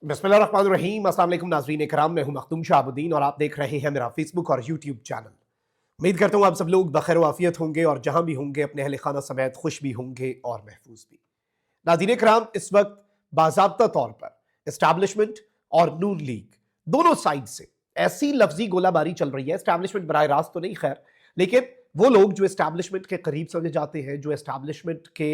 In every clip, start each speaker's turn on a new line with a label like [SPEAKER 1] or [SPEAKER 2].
[SPEAKER 1] बिस्मिल्लाहिर्रहमानिर्रहीम। अस्सलाम वालेकुम नाज़रीन इकराम, मैं हूं मखदूम शाहबुद्दीन और आप देख रहे हैं मेरा फेसबुक और यूट्यूब चैनल। उम्मीद करता हूं आप सब लोग बखैर वाफियत होंगे और जहां भी होंगे अपने अहल खाना समेत खुश भी होंगे और महफूज भी। नाज़रीन इकराम, इस वक्त बाज़ाब्ता तौर पर इस्टेब्लिशमेंट और नून लीग दोनों साइड से ऐसी लफ्जी गोलाबारी चल रही है। इस्टेब्लिशमेंट बराह रास्त तो नहीं खैर, लेकिन वो लोग जो इस्टेब्लिशमेंट के करीब समझे जाते हैं, जो इस्टेब्लिशमेंट के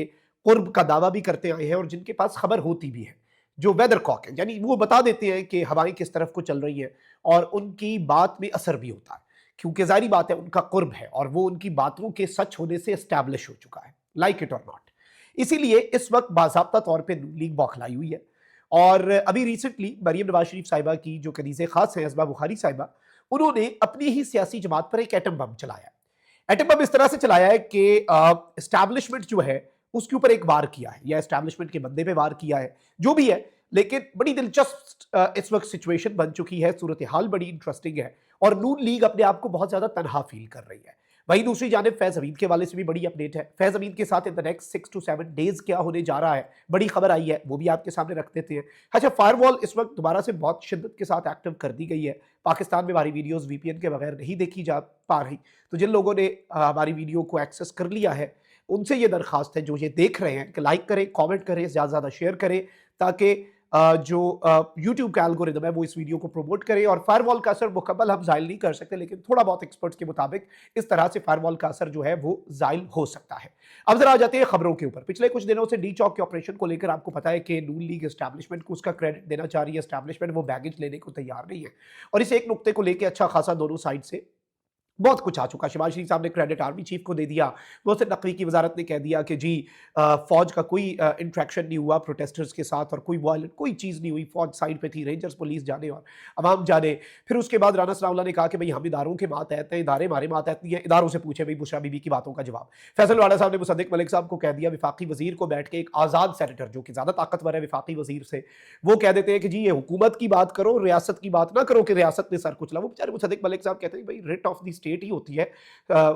[SPEAKER 1] कुर्ब का दावा भी करते आए हैं और जिनके पास खबर होती भी है, जो वेदर कॉक है, यानी वो बता देते हैं कि हवाएं किस तरफ को चल रही हैं और उनकी बात में असर भी होता है, क्योंकि जाहिर बात है उनका कुर्ब है और वो उनकी बातों के सच होने से एस्टैब्लिश हो चुका है, लाइक इट और नॉट। इसीलिए इस वक्त बाज़ाब्ता तौर पे नून लीग बौखलाई हुई है। और अभी रिसेंटली मरियम नवाज शरीफ साहिबा की जो कनीज़े खास हैं, असमा बुखारी साहिबा, उन्होंने अपनी ही सियासी जमात पर एक एटम बम चलाया। एटम बम इस तरह से चलाया है कि एस्टैब्लिशमेंट जो है उसके ऊपर एक वार किया है या एस्टैब्लिशमेंट के बंदे पे वार किया है, जो भी है। लेकिन बड़ी दिलचस्प इस वक्त सिचुएशन बन चुकी है, सूरत हाल बड़ी इंटरेस्टिंग है और नून लीग अपने आप को बहुत ज्यादा तनहा फील कर रही है। वहीं दूसरी जानिब फैज अमीन के वाले से भी बड़ी अपडेट है। फैज अमीन के साथ in the next 6 to 7 days क्या होने जा रहा है, बड़ी खबर आई है, वो भी आपके सामने रख देते हैं। अच्छा, फायरवॉल इस वक्त दोबारा से बहुत शिद्दत के साथ एक्टिव कर दी गई है। पाकिस्तान में हमारी वीडियोस वीपीएन के बगैर नहीं देखी जा पा रही, तो जिन लोगों ने हमारी वीडियो को एक्सेस कर लिया है उनसे ये दरखास्त है, जो ये देख रहे हैं, कि लाइक करें, कमेंट करें, ज़्यादा से ज़्यादा शेयर करें, ताकि जो यूट्यूब का एल्गोरिदम है वो इस वीडियो को प्रमोट करे। और फायरवॉल का असर मुकम्मल हम ज़ाहिल नहीं कर सकते, लेकिन थोड़ा बहुत एक्सपर्ट्स के मुताबिक इस तरह से फायरवॉल का असर जो है वो ज़ाहिल हो सकता है। अब जरा आ जाते हैं खबरों के ऊपर। पिछले कुछ दिनों से डी चौक के ऑपरेशन को लेकर आपको पता है कि नून लीग एस्टैब्लिशमेंट को उसका क्रेडिट देना चाह रही है। एस्टैब्लिशमेंट वो बैगेज लेने को तैयार नहीं है और इस एक नुक्ते को लेकर अच्छा खासा दोनों साइड से बहुत कुछ आ चुका। शहबाज शरीफ साहब ने क्रेडिट आर्मी चीफ को दे दिया। मोहसिन नकवी की वजारत ने कह दिया कि जी फौज का कोई इंट्रैक्शन नहीं हुआ प्रोटेस्टर्स के साथ और कोई वायलेंट कोई चीज़ नहीं हुई, फौज साइड पे थी, रेंजर्स पुलिस जाने और अवाम जाने। फिर उसके बाद राना सनाउल्लाह ने कहा कि भाई हम इदारों के मातहत हैं, इदारे हमारे मातहत नहीं है, इदारों से पूछे भाई बुशरा बीबी की बातों का जवाब। फैसल वाला साहब ने मुसद्दिक मलिक साहब को कह दिया, विफाकी वजीर को बैठ के एक आज़ाद सेनेटर जो कि ज़्यादा ताकतवर है विफाकी वजीर से, वो कह देते हैं कि जी ये हुकूमत की बात करो, रियासत की बात ना करो कि रियासत ने सर कुचला। वो बेचारे मुसद्दिक मलिक साहब कहते हैं भाई रिट ऑफ द स्टेट ही होती है,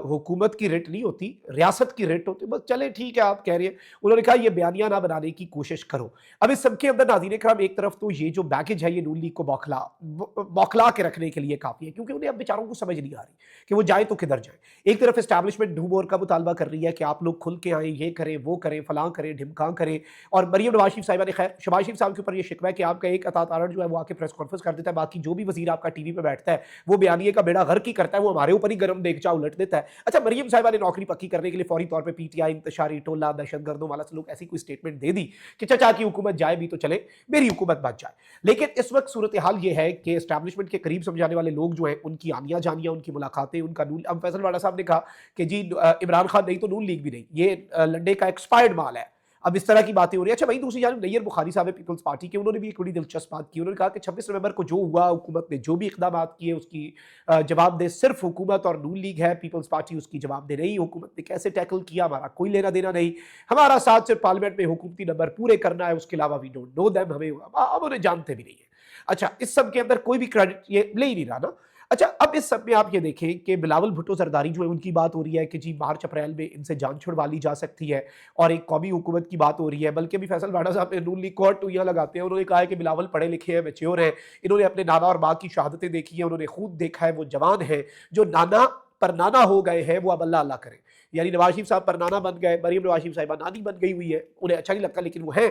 [SPEAKER 1] हुकूमत की रेट नहीं होती, रियासत की रेट होती। बस चले ठीक है, आप कह रहे हैं। उन्होंने कहा ये बयानिया ना बनाने की कोशिश करो। अब इस सबके अंदर नाज़रीन करम एक तरफ तो ये जो बैगेज है ये नून लीग को बौखला के रखने के लिए काफ़ी है, क्योंकि उन्हें अब बेचारों को समझ नहीं आ रही कि वो जाए तो किधर जाए। एक तरफ एस्टैब्लिशमेंट ढूंढ का मुतालबा कर रही है कि आप लोग खुल के आए, ये करें, वो करें, फलां करें, ढिमकां करें। और मरियम नवाज शरीफ साहिबा ने खैर शहबाज शरीफ साहब के ऊपर ये शिकवा है कि आपका एक अतात आरण जो है वो आके प्रेस कॉन्फ्रेंस कर देता है, बाकी जो भी वजीर आपका टीवी पे बैठता है वो बयानिए का बेड़ा गर्क ही करता है, वो हमारे ऊपर ही गर्म देगचा उलट देता है। अच्छा, मरियम साहिबा ने नौकरी पक्की करने के लिए फौरी तौर पे पीटीआई, इंतशारी टोला, दहशतगर्दों वाला से लोग ऐसी कोई स्टेटमेंट दे दी कि चचा की हुकूमत जाए भी तो चले, मेरी हुकूमत बच जाए। लेकिन इस वक्त सूरत हाल ये है कि एस्टैब्लिशमेंट के करीब समझाने वाले लोग जो हैं उनकी आनियां जानियां, उनकी मुलाकातें, उनका नून। अब फैसल वाला साहब ने कहा कि जी इमरान खान नहीं तो नून लीग भी नहीं, ये लंडे का एक्सपायर्ड माल है। अब इस तरह की बातें हो रही है। अच्छा, वहीं दूसरी जानिब नैयर बुखारी साहब पीपल्स पार्टी के, उन्होंने भी एक बड़ी दिलचस्प बात की। उन्होंने कहा कि 26 नवंबर को जो हुआ, हुकूमत ने जो भी इकदाम किए उसकी जवाबदेह सिर्फ हुकूमत और नून लीग है, पीपल्स पार्टी उसकी जवाबदेह नहीं। हुकूमत ने कैसे टैकल किया हमारा कोई लेना देना नहीं, हमारा साथ सिर्फ पार्लियामेंट में हुकूमती नंबर पूरे करना है, उसके अलावा वी डोंट नो देम, हमें अब उन्हें जानते भी नहीं है। अच्छा, इस सब के अंदर कोई भी क्रेडिट ये ले ही नहीं रहा ना। अच्छा, अब इस सब में आप ये देखें कि बिलावल भुट्टो जरदारी जो है उनकी बात हो रही है कि जी मार्च अप्रैल में इनसे जान छुड़वा ली जा सकती है और एक कौमी हुकूमत की बात हो रही है। बल्कि अभी फैसल वाडा साहब ने नून लीग को टूइयां लगाते हैं। उन्होंने कहा है कि बिलावल पढ़े लिखे हैं, मैच्योर हैं, इन्होंने अपने नाना और माँ की शहादतें देखी हैं, उन्होंने खुद देखा है, वो जवान है। जो नाना पर नाना हो गए हैं वो अब अल्लाह अल्लाह करें, यानी नवाज शरीफ साहब पर नाना बन गए, मरियम नवाज शरीफ साहिबा नानी बन गई हुई है, उन्हें अच्छा नहीं लगता लेकिन वो है।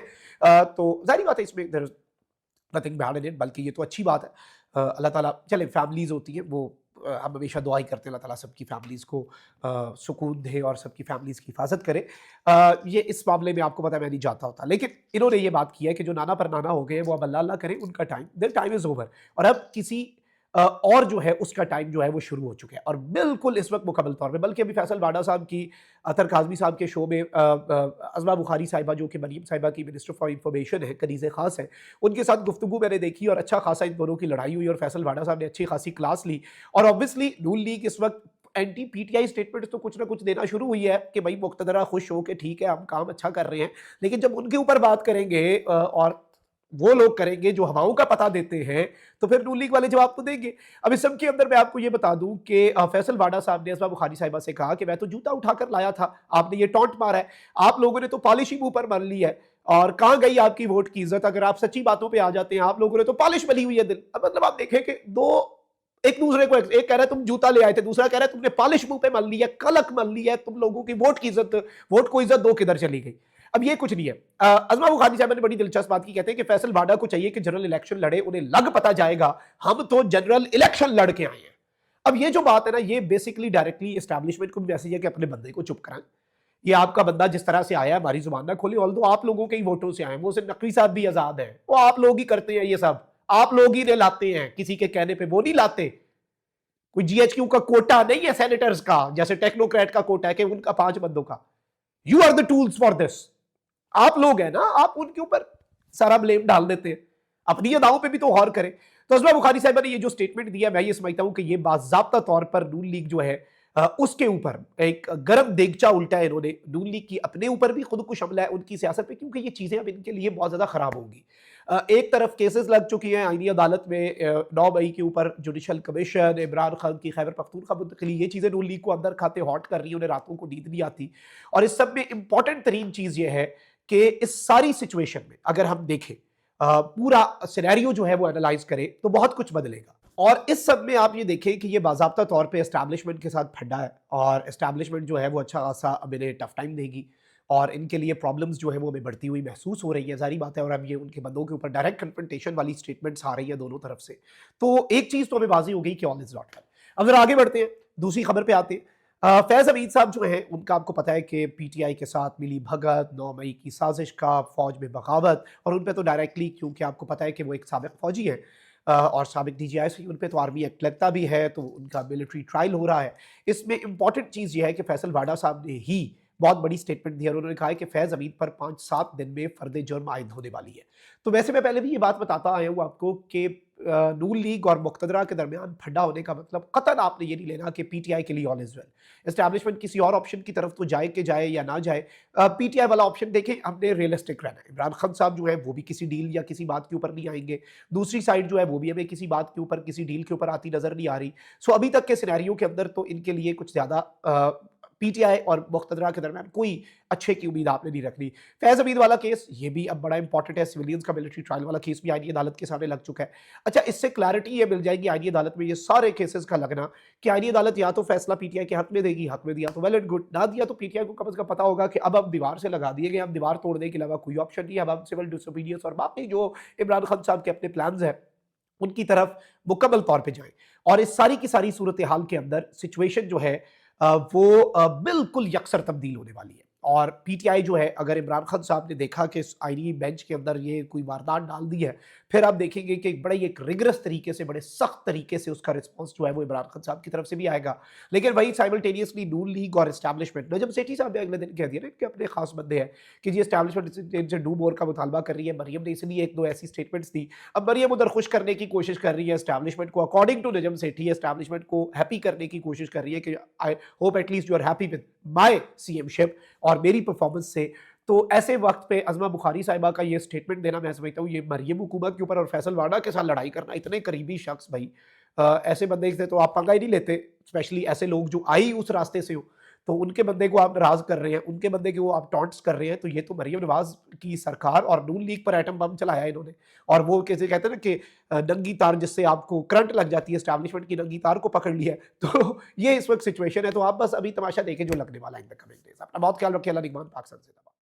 [SPEAKER 1] तो जाहिर बात है इसमें नथिंग बैड इन इट, बल्कि ये तो अच्छी बात है। अल्लाह ताला, चले फैमिलीज होती हैं वो हम हमेशा दुआ ही करते हैं अल्लाह ताला सबकी फैमिलीज़ को सुकून दे और सबकी फैमिलीज़ की हिफाजत करे। ये इस मामले में आपको पता है मैं नहीं जाता होता, लेकिन इन्होंने ये बात की है कि जो नाना पर नाना हो गए वो अब अल्लाह अल्लाह करें, उनका time their time is over और अब किसी और जो है उसका टाइम जो है वो शुरू हो चुका है और बिल्कुल इस वक्त मुकम्मल तौर पे। बल्कि अभी फैसल वाडा साहब की अतर काज़मी साहब के शो में अज़मा बुखारी साहिबा जो कि मरियम साहिबा की मिनिस्टर फॉर इंफॉर्मेशन है, कनीज़े ख़ास है, उनके साथ गुफ्तगू मैंने देखी और अच्छा खासा इन दोनों की लड़ाई हुई और फैसल वाडा साहब ने अच्छी खासी क्लास ली। और ऑब्वियसली नून लीग इस वक्त एंटी पीटीआई स्टेटमेंट तो कुछ ना कुछ देना शुरू हुई है कि भाई मुक़्तदरा खुश हो के ठीक है हम काम अच्छा कर रहे हैं, लेकिन जब उनके ऊपर बात करेंगे और वो लोग करेंगे जो हवाओं का पता देते हैं, तो फिर नून लीग वाले जवाब तो देंगे। अब इस सब के अंदर मैं आपको ये बता दूं कि फैसल वाडा साहब ने असमा बुखारी साहिबा से कहा कि मैं तो जूता उठाकर लाया था, आपने ये टॉन्ट मारा है, आप लोगों ने तो पॉलिश ही मुंह पर मार ली है। اور کہاں گئی آپ کی ووٹ کی عزت؟ اگر آپ سچی باتوں پہ آ جاتے ہیں، آپ لوگوں نے تو پالش ملی ہوئی ہے دل. اب مطلب آپ دیکھیں کہ دو ایک دوسرے کو، ایک کہہ رہا ہے تم جوتا لے آئے تھے، دوسرا کہہ رہا ہے تم نے پالش منہ پہ مل لی ہے، کلک مل لی ہے، تم لوگوں کی ووٹ کی عزت، ووٹ کو عزت دو کدھر چلی گئی. اب یہ کچھ نہیں ہے. ازما بخاری صاحب نے بڑی دلچسپ بات کی، کہتے ہیں کہ فیصل واڈا کو چاہیے کہ جنرل الیکشن لڑے، انہیں لگ پتا جائے گا ہم تو جنرل الیکشن لڑ کے آئے ہیں. اب یہ جو بات ہے نا، یہ بیسیکلی ڈائریکٹلی اسٹیبلشمنٹ کو بھی میسج ہے کہ اپنے بندے کو چپ کرائیں. یہ آپ کا بندہ جس طرح سے آیا ہے، ہماری زبان نہ کھولے، آلدو آپ لوگوں کے ہی ووٹوں سے آئے ہیں، وہ صرف نقوی صاحب بھی آزاد ہیں، وہ آپ لوگ ہی کرتے ہیں، یہ سب آپ لوگ ہی لاتے ہیں، کسی کے کہنے پہ وہ نہیں لاتے. کوئی جی ایچ کیو کا کوٹا نہیں ہے سینیٹرز کا، جیسے ٹیکنوکریٹ کا کوٹا ہے کہ ان کا 5 بندوں کا. You are the tools for this. آپ لوگ ہیں نا، آپ ان کے اوپر سارا بلیم ڈال دیتے ہیں، اپنی اداؤں پہ بھی تو غور کریں. تو ازما بخاری صاحبہ نے یہ جو سٹیٹمنٹ دیا، میں یہ سمجھتا ہوں کہ یہ باضابطہ طور پر نون لیگ جو ہے اس کے اوپر ایک گرم دیگچا الٹا ہے انہوں نے. نون لیگ کی اپنے اوپر بھی خود کش حملہ ہے ان کی سیاست پہ، کیونکہ یہ چیزیں اب ان کے لیے بہت زیادہ خراب ہوں گی. ایک طرف کیسز لگ چکی ہیں آئینی عدالت میں 9 مئی کے اوپر، جوڈیشل کمیشن، عمران خان کی خیبر پختونخوا منتقلی، یہ چیزیں نون لیگ کو اندر کھاتے ہاٹ کر رہی ہیں، انہیں راتوں کو نیند نہیں آتی. اور اس سب میں امپورٹنٹ ترین چیز یہ ہے کہ اس ساری سچویشن میں اگر ہم دیکھیں، پورا سینیریو جو ہے وہ انالائز کریں، تو بہت کچھ بدلے گا. اور اس سب میں آپ یہ دیکھیں کہ یہ باضابطہ طور پہ اسٹیبلشمنٹ کے ساتھ پھڈا ہے، اور اسٹیبلشمنٹ جو ہے وہ اچھا خاصا اب انہیں ٹف ٹائم دے گی، اور ان کے لیے پرابلمز جو ہے وہ ہمیں بڑھتی ہوئی محسوس ہو رہی ہے، ظاہری بات ہے. اور اب یہ ان کے بندوں کے اوپر ڈائریکٹ کنفرنٹیشن والی سٹیٹمنٹس آ رہی ہیں دونوں طرف سے. تو ایک چیز تو ہمیں واضح ہو گئی کہ آل از ناٹ ویل. اب ذرا آگے بڑھتے ہیں، دوسری خبر پہ آتے ہیں. فیض حمید صاحب جو ہیں، ان کا آپ کو پتا ہے کہ پی ٹی آئی کے ساتھ ملی بھگت، 9 مئی کی سازش کا، فوج میں بغاوت، اور ان پہ تو ڈائریکٹلی، کیونکہ آپ کو پتا ہے کہ وہ ایک سابق فوجی ہیں اور سابق ڈی جی آئی سی، ان پہ تو آرمی ایکٹ لگتا بھی ہے، تو ان کا ملٹری ٹرائل ہو رہا ہے. اس میں امپورٹنٹ چیز یہ ہے کہ فیصل واڈا صاحب نے ہی بہت بڑی سٹیٹمنٹ دی ہے، اور انہوں نے کہا ہے کہ فیض حمید پر 5-7 دن میں فرد جرم عائد ہونے والی ہے. تو ویسے میں پہلے بھی یہ بات بتاتا آیا ہوں آپ کو کہ نون لیگ اور مقتدرہ کے درمیان پھڈا ہونے کا مطلب قطعاً آپ نے یہ نہیں لینا کہ پی ٹی آئی کے لیے آل از ویل. اسٹیبلشمنٹ کسی اور آپشن کی طرف تو جائے کہ جائے یا نہ جائے، پی ٹی آئی والا آپشن دیکھیں، ہم نے ریئلسٹک رہنا ہے. عمران خان صاحب جو ہے وہ بھی کسی ڈیل یا کسی بات کے اوپر نہیں آئیں گے، دوسری سائڈ جو ہے وہ بھی ہمیں کسی بات کے اوپر، کسی ڈیل کے اوپر آتی نظر نہیں آ رہی. سو ابھی تک کے سینیریو کے اندر تو ان کے لیے کچھ زیادہ پی ٹی آئی اور مقتدرہ کے درمیان کوئی اچھے کی امید آپ نے نہیں رکھنی. فیض حمید والا کیس یہ بھی اب بڑا امپورٹنٹ ہے، سویلینز کا ملٹری ٹرائل والا کیس بھی آئینی عدالت کے سامنے لگ چکا ہے. اچھا، اس سے کلیئرٹی یہ مل جائے گی آئینی عدالت میں یہ سارے کیسز کا لگنا کہ آئینی عدالت یا تو فیصلہ پی ٹی آئی کے حق میں دے گی، حق میں دیا تو ویل اینڈ گڈ، نہ دیا تو پی ٹی آئی کو کم از کم پتا ہوگا کہ اب ہم دیوار سے لگا دیے گئے، ہم دیوار توڑنے کے علاوہ کوئی آپشن نہیں ہے. اب ہم سول ڈس اوبیڈینس اور باقی جو عمران خان صاحب کے اپنے پلانز ہیں ان کی طرف مکمل طور پہ جائیں. اور اس ساری کی ساری صورتحال کے اندر سچویشن جو ہے وہ بالکل یکسر تبدیل ہونے والی ہے. اور پی ٹی آئی جو ہے، اگر عمران خان صاحب نے دیکھا کہ اس آئینی بینچ کے اندر یہ کوئی واردات ڈال دی ہے، پھر آپ دیکھیں گے کہ بڑے ایک ریگرس طریقے سے، بڑے سخت طریقے سے اس کا رسپانس جو ہے وہ عمران خان صاحب کی طرف سے بھی آئے گا. لیکن وہی سائملٹینیسلی نون لیگ اور اسٹیبلشمنٹ، نجم سیٹھی صاحب نے اگلے دن کہہ دیا نا کہ اپنے خاص بندے ہیں کہ جی اسٹیبلشمنٹ سے ڈو مور کا مطالبہ کر رہی ہے. مریم نے اس لیے 1-2 ایسی سٹیٹمنٹس دی. اب مریم ادھر خوش کرنے کی کوشش کر رہی ہے اسٹیبلشمنٹ کو، according to Najam Sethi establishment کو ہیپی کرنے کی کوشش کر رہی ہے کہ I hope at least you are happy with my C M ship اور میری پرفارمنس سے. تو ایسے وقت پہ ازما بخاری صاحبہ کا یہ سٹیٹمنٹ دینا، میں سمجھتا ہوں یہ مریم حکومت کے اوپر اور فیصل واڈا کے ساتھ لڑائی کرنا، اتنے قریبی شخص بھائی، ایسے بندے سے تو آپ پنگا ہی نہیں لیتے، اسپیشلی ایسے لوگ جو آئی اس راستے سے ہو. تو ان کے بندے کو آپ ناراض کر رہے ہیں، ان کے بندے کو آپ ٹانٹس کر رہے ہیں، تو یہ تو مریم نواز کی سرکار اور نون لیگ پر ایٹم بم چلایا انہوں نے. اور وہ کیسے کہتے ہیں نا کہ ننگی تار جس سے آپ کو کرنٹ لگ جاتی ہے، اسٹیبلشمنٹ کی ننگی تار کو پکڑ لیا ہے. تو یہ اس وقت سچویشن ہے. تو آپ بس ابھی تماشا دیکھیں جو لگنے والا ہے ان دا کمنگ ڈیز. اپنا بہت خیال رکھیں. اللہ نگہبان. پاکستان سے